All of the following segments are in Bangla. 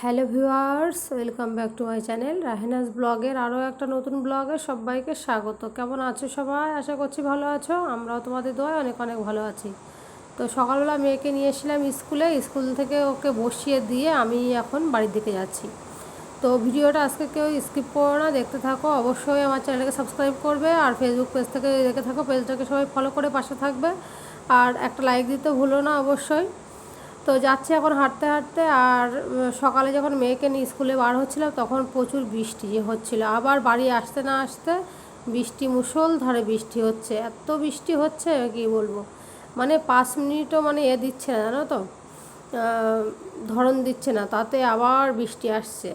Hello viewers, welcome back to my channel Rahenaz ব্লগের আরও একটা নতুন ব্লগে সবাইকে স্বাগত। কেমন আছো সবাই? আশা করছি ভালো আছো। আমরাও তোমাদের দোয়ায় অনেক অনেক ভালো আছি। তো সকালবেলা মেয়েকে নিয়ে এসেছিলাম স্কুল থেকে ওকে বসিয়ে দিয়ে আমি এখন বাড়ির দিকে যাচ্ছি। তো ভিডিওটা আজকে কেউ স্কিপ করো না, দেখতে থাকো। অবশ্যই আমার চ্যানেলকে সাবস্ক্রাইব করবে, আর ফেসবুক পেজ থেকে দেখে থাকো পেজটাকে সবাই ফলো করে পাশে থাকবে, আর একটা লাইক দিতে ভুলো না অবশ্যই। তো যাচ্ছি এখন হাঁটতে হাঁটতে। আর সকালে যখন মেয়েকে নিয়ে স্কুলে বার হচ্ছিলাম তখন প্রচুর বৃষ্টি হচ্ছিল। আবার বাড়ি আসতে না আসতে বৃষ্টি, মুষলধারে বৃষ্টি হচ্ছে। এত বৃষ্টি হচ্ছে কি বলবো, মানে 5 মিনিটও মানে দিচ্ছে না, জানো তো, ধরন দিচ্ছে না, তাতে আবার বৃষ্টি আসছে।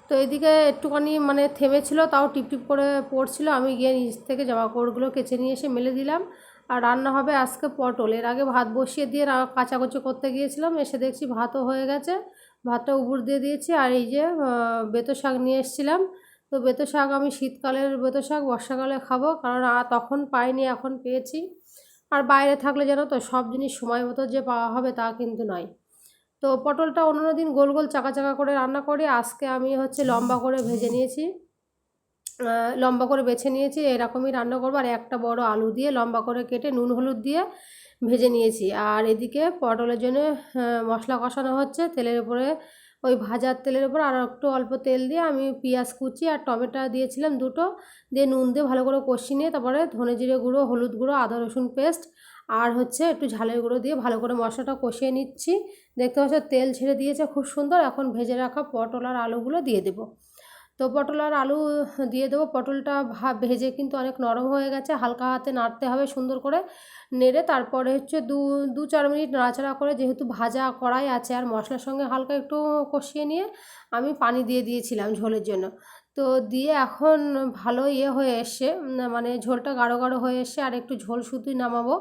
তো এদিকে একটুখানি মানে থেমেছিল, তাও টিপটিপ করে পড়ছিল। আমি গিয়ে নিচ থেকে জামা কাপড়গুলো কেচে নিয়ে এসে মেলে দিলাম। আর রান্না হবে আজকে পটল। এর আগে ভাত বসিয়ে দিয়ে কাচাকুচি করতে গিয়েছিলাম, এসে দেখছি ভাতও হয়ে গেছে। ভাতটা উবুর দিয়ে দিয়েছি। আর এই যে বেতো শাক নিয়ে এসেছিলাম। তো বেতো শাক আমি শীতকালের বেতো শাক বর্ষাকালে খাবো, কারণ তখন পাইনি, এখন পেয়েছি। আর বাইরে থাকলে জানো তো সব জিনিস সময় মতো যে পাওয়া হবে তা কিন্তু নয়। তো পটলটা অন্য দিন গোল গোল চাকা চাকা করে রান্না করি, আজকে আমি লম্বা করে ভেজে নিয়েছি, লম্বা করে বেছে নিয়েছি। এরকমই রান্না করবো। আর একটা বড় আলু দিয়ে লম্বা করে কেটে নুন হলুদ দিয়ে ভেজে নিয়েছি। আর এদিকে পটলের জন্য মশলা কষানো হচ্ছে তেলের উপরে। ওই ভাজার তেলের উপর আর একটু অল্প তেল দিয়ে আমি পেঁয়াজ কুচি আর টমেটো দিয়েছিলাম দুটো, দিয়ে নুন দিয়ে ভালো করে কষিয়ে নিয়ে তারপরে ধনে জিরে গুঁড়ো, হলুদ গুঁড়ো, আদা রসুন পেস্ট আর একটু ঝালের গুঁড়ো দিয়ে ভালো করে মশলাটা কষিয়ে নিচ্ছি। দেখতে পাচ্ছ তেল ছেড়ে দিয়েছে খুব সুন্দর। এখন ভেজে রাখা পটল আর আলুগুলো দিয়ে দেবো। তো পটল আর আলু দিয়ে দেবো। পটলটা ভেজে কিন্তু অনেক নরম হয়ে গেছে, হালকা হাতে নাড়তে হবে সুন্দর করে নেড়ে। তারপরে দু দু 4 মিনিট নাড়াচাড়া করে, যেহেতু ভাজা কড়াই আছে আর মশলার সঙ্গে হালকা একটু কষিয়ে নিয়ে আমি পানি দিয়ে দিয়েছিলাম ঝোলের জন্য। তো দিয়ে এখন ভালো হয়ে এসছে, মানে ঝোলটা গাঢ় গাঢ় হয়ে এসছে। আর একটু ঝোল শুধুই নামাবো।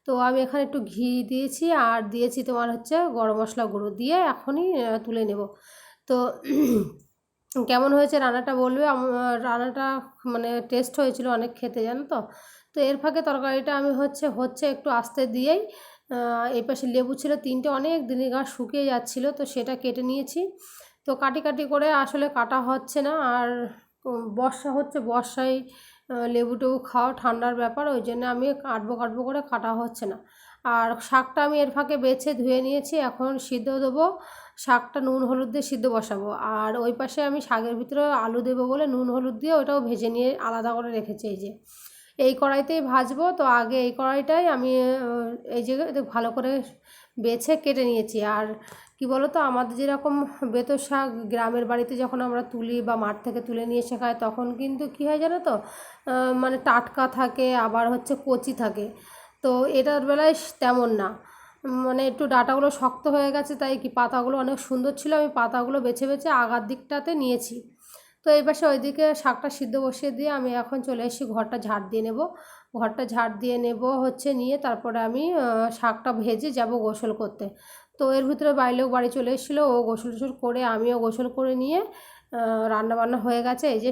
তো আমি এখানে একটু ঘি দিয়েছি আর দিয়েছি তোমার গরম মশলা গুঁড়ো দিয়ে এখনই তুলে নেব। তো কেমন হয়েছে রান্নাটা বলবে। রান্নাটা মানে টেস্ট হয়েছিল অনেক খেতে, জানো তো। তো এর ফাঁকে তরকারিটা আমি হচ্ছে একটু আস্তে দিয়েই এই পাশে লেবু ছিল 3টে, অনেক দিনের গাছ শুকিয়ে যাচ্ছিলো, তো সেটা কেটে নিয়েছি। তো কাটি কাটি করে আসলে কাটা হচ্ছে না। আর বর্ষা হচ্ছে, বর্ষায় লেবু টেবু খাওয়া ঠান্ডার ব্যাপার, ওই জন্য আমি কাটবো কাটবো করে কাটা হচ্ছে না। আর শাকটা আমি এর ফাঁকে বেছে ধুয়ে নিয়েছি, এখন সিদ্ধ দেবো। শাকটা নুন হলুদ দিয়ে সিদ্ধ বসাবো। আর ওই পাশে আমি শাকের ভিতরে আলু দেবো বলে নুন হলুদ দিয়ে ওটাও ভেজে নিয়ে আলাদা করে রেখেছি। এই যে এই কড়াইতেই ভাজবো। তো আগে এই কড়াইটাই আমি এই যে ভালো করে বেছে কেটে নিয়েছি। আর কি বলো তো, আমাদের যেরকম বেতো শাক গ্রামের বাড়িতে যখন আমরা তুলি বা মাঠ থেকে তুলে নিয়ে এসে খাই, তখন কিন্তু কী হয় জানো তো, মানে টাটকা থাকে, আবার কচি থাকে। তো এটার বেলায় তেমন না, মানে একটু ডাঁটাগুলো শক্ত হয়ে গেছে, তাই কি পাতাগুলো অনেক সুন্দর ছিল, আমি পাতাগুলো বেছে বেছে আগার দিকটাতে নিয়েছি। তো এই পাশে ওইদিকে শাকটা সিদ্ধ বসিয়ে দিয়ে আমি এখন চলে এসেছি ঘরটা ঝাড় দিয়ে নেব। ঘরটা ঝাড় দিয়ে নেব নিয়ে তারপরে আমি শাকটা ভেজে যাব গোসল করতে। তো এর ভিতরে বাইরেও বাড়ি চলে এসেছিলো, ও গোসল টোসল করে আমিও গোসল করে নিয়ে রান্না বান্না হয়ে গেছে। এই যে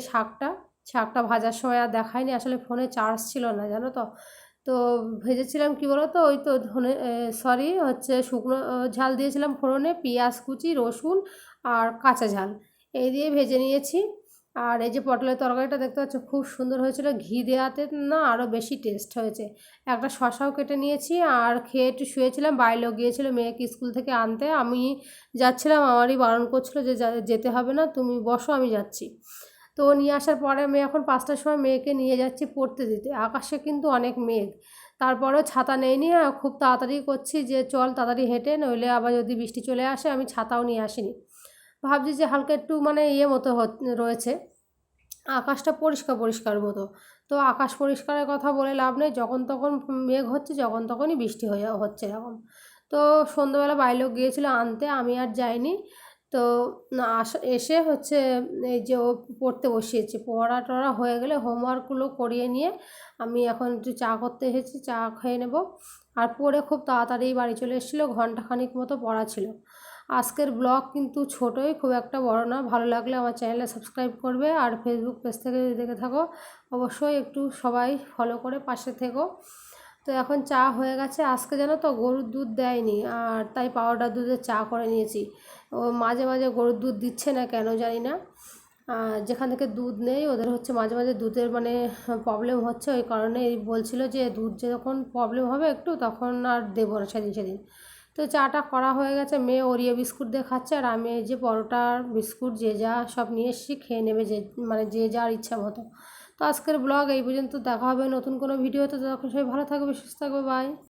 শাকটা ভাজার সময় আর দেখায়নি, আসলে ফোনে চার্জ ছিল না, জানো তো। তো ভেজেছিলাম কি বলো তো, ওই তো ধনে সরি শুকনো ঝাল দিয়েছিলাম ফোড়নে, পেঁয়াজ কুচি, রসুন আর কাঁচা ঝাল এই দিয়ে ভেজে নিয়েছি। আর এই যে পটলের তরকারিটা দেখতে পাচ্ছ খুব সুন্দর হয়েছিল, ঘি দেওয়াতে না আরও বেশি টেস্ট হয়েছে। একটা শসাও কেটে নিয়েছি। আর খেয়ে একটু শুয়েছিলাম, বাইরেও গিয়েছিল মেয়েকে স্কুল থেকে আনতে, আমি যাচ্ছিলাম, আমারই বারণ করছিল যে যেতে হবে না, তুমি বসো আমি যাচ্ছি। তো নিয়ে আসার পরে আমি এখন 5টার সময় মেয়েকে নিয়ে যাচ্ছি পড়তে দিতে। আকাশে কিন্তু অনেক মেঘ, তারপরেও ছাতা নেইনি। খুব তাড়াতাড়ি করছি যে চল তাড়াতাড়ি হেঁটে, নইলে আবার যদি বৃষ্টি চলে আসে। আমি ছাতাও নিয়ে আসিনি, ভাবছি যে হালকা একটু মানে মতো রয়েছে, আকাশটা পরিষ্কার পরিষ্কার মতো। তো আকাশ পরিষ্কারের কথা বলে লাভ নেই, যখন তখন মেঘ হচ্ছে, যখন তখনই বৃষ্টি হচ্ছে এরকম। তো সন্ধ্যাবেলা বাইরেও গিয়েছিল আনতে, আমি আর যাইনি। তো এসে এই যে ও পড়তে বসিয়েছি, পড়া টড়া হয়ে গেলে হোমওয়ার্কগুলো করিয়ে নিয়ে আমি এখন একটু চা করতে এসেছি, চা খেয়ে নেব। আর পড়ে খুব তাড়াতাড়ি বাড়ি চলে এসেছিলো, ঘন্টাখানিক মতো পড়া ছিল। আজকের ব্লগ কিন্তু ছোটোই, খুব একটা বড় না। ভালো লাগলে আমার চ্যানেলে সাবস্ক্রাইব করবে, আর ফেসবুক পেজ থেকে যদি দেখে থাকো অবশ্যই একটু সবাই ফলো করে পাশে থেকো। তো এখন চা হয়ে গেছে। আজকে জানো তো গরুর দুধ দেয়নি, আর তাই পাউডার দুধের চা করে নিয়েছি। ও মাঝে মাঝে গরুর দুধ দিচ্ছে না কেন জানি না। যেখান থেকে দুধ নেই ওদের হচ্ছে মাঝে মাঝে দুধের মানে প্রবলেম হচ্ছে, ওই কারণে বলছিল যে দুধ যখন প্রবলেম হবে একটু তখন আর দেবো না সেদিন সেদিন। তো চাটা করা হয়ে গেছে, মেয়ে ওরিও বিস্কুট দিয়ে খাচ্ছে আর আমি এই যে পরোটা বিস্কুট যে যা সব নিয়ে এসেছি, খেয়ে নেবে যে মানে যে যার ইচ্ছা মতো। তো আজকের ব্লগ এই পর্যন্ত, দেখা হবে নতুন কোনো ভিডিওতে। তখন সবাই ভালো থাকবে, সুস্থ থাকবে, বাই।